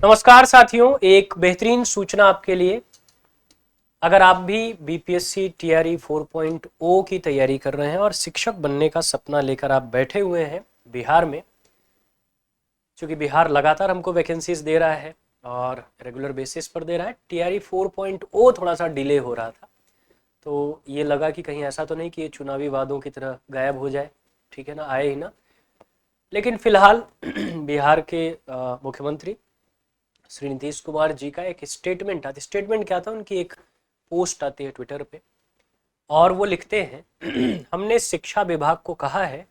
नमस्कार साथियों, एक बेहतरीन सूचना आपके लिए। अगर आप भी बीपीएससी टीआरई 4.0 की तैयारी कर रहे हैं और शिक्षक बनने का सपना लेकर आप बैठे हुए हैं बिहार में, क्योंकि बिहार लगातार हमको वैकेंसीज दे रहा है और रेगुलर बेसिस पर दे रहा है। टीआरई 4.0 थोड़ा सा डिले हो रहा था, तो ये लगा कि कहीं ऐसा तो नहीं कि ये चुनावी वादों की तरह गायब हो जाए, ठीक है ना, आए ही ना। लेकिन फिलहाल बिहार के मुख्यमंत्री श्री नीतीश कुमार जी का एक स्टेटमेंट आता, स्टेटमेंट क्या था, उनकी एक पोस्ट आती है ट्विटर पे और वो लिखते हैं हमने शिक्षा विभाग को कहा है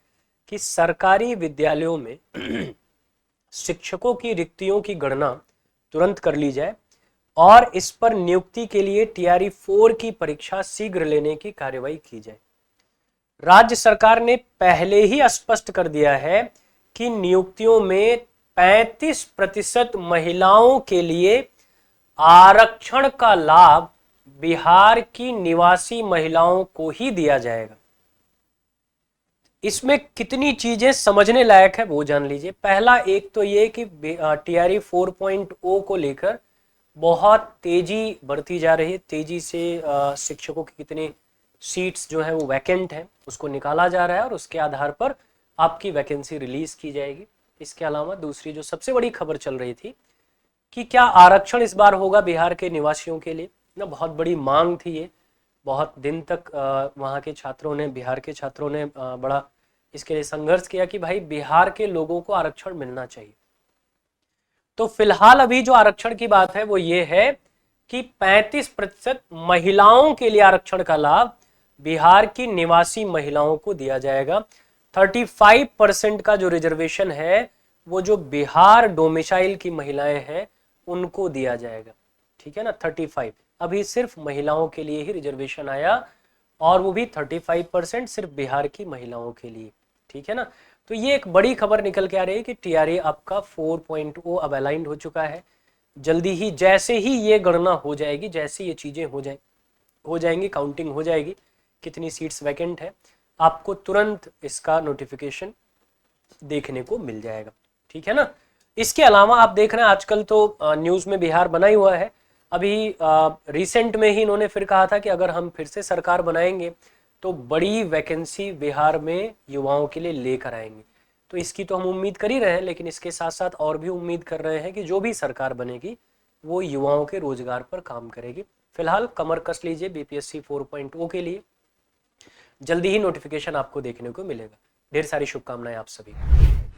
कि सरकारी विद्यालयों में शिक्षकों की रिक्तियों की गणना तुरंत कर ली जाए और इस पर नियुक्ति के लिए टीआरई 4 की परीक्षा शीघ्र लेने की कार्यवाही की जाए। राज्य सरकार ने पहले ही स्पष्ट कर दिया है कि नियुक्तियों में 35% महिलाओं के लिए आरक्षण का लाभ बिहार की निवासी महिलाओं को ही दिया जाएगा। इसमें कितनी चीजें समझने लायक है वो जान लीजिए। पहला एक तो ये कि टीआरई 4.0 को लेकर बहुत तेजी बढ़ती जा रही है। तेजी से शिक्षकों की कितनी सीट्स जो है वो वैकेंट है उसको निकाला जा रहा है और उसके आधार पर आपकी वैकेंसी रिलीज की जाएगी। इसके अलावा दूसरी जो सबसे बड़ी खबर चल रही थी कि क्या आरक्षण इस बार होगा बिहार के निवासियों के लिए ना, बहुत बड़ी मांग थी ये। बहुत दिन तक वहाँ के छात्रों ने, बिहार के छात्रों ने बड़ा इसके लिए संघर्ष किया कि भाई बिहार के लोगों को आरक्षण मिलना चाहिए। तो फिलहाल अभी जो आरक्षण की बात है वो ये है कि 35% महिलाओं के लिए आरक्षण का लाभ बिहार की निवासी महिलाओं को दिया जाएगा। 35% का जो रिजर्वेशन है वो जो बिहार डोमिसाइल की महिलाएं हैं उनको दिया जाएगा, ठीक है ना। 35 अभी सिर्फ महिलाओं के लिए ही रिजर्वेशन आया और वो भी 35% सिर्फ बिहार की महिलाओं के लिए, ठीक है ना। तो ये एक बड़ी खबर निकल के आ रही है कि टीआरए आपका 4.0 अब अलाइंड हो चुका है। जल्दी ही, जैसे ही ये गणना हो जाएगी, जैसे ये चीजें हो जाएंगी, काउंटिंग हो जाएगी कितनी सीट्स वैकेंट है, आपको तुरंत इसका नोटिफिकेशन देखने को मिल जाएगा, ठीक है ना। इसके अलावा आप देख रहे हैं आजकल तो न्यूज में बिहार बना ही हुआ है। अभी रिसेंट में ही इन्होंने फिर कहा था कि अगर हम फिर से सरकार बनाएंगे तो बड़ी वैकेंसी बिहार में युवाओं के लिए लेकर आएंगे। तो इसकी तो हम उम्मीद कर ही रहे हैं, लेकिन इसके साथ साथ और भी उम्मीद कर रहे हैं कि जो भी सरकार बनेगी वो युवाओं के रोजगार पर काम करेगी। फिलहाल कमर कस लीजिए बीपीएससी 4.0 के लिए, जल्दी ही नोटिफिकेशन आपको देखने को मिलेगा। ढेर सारी शुभकामनाएं आप सभी को।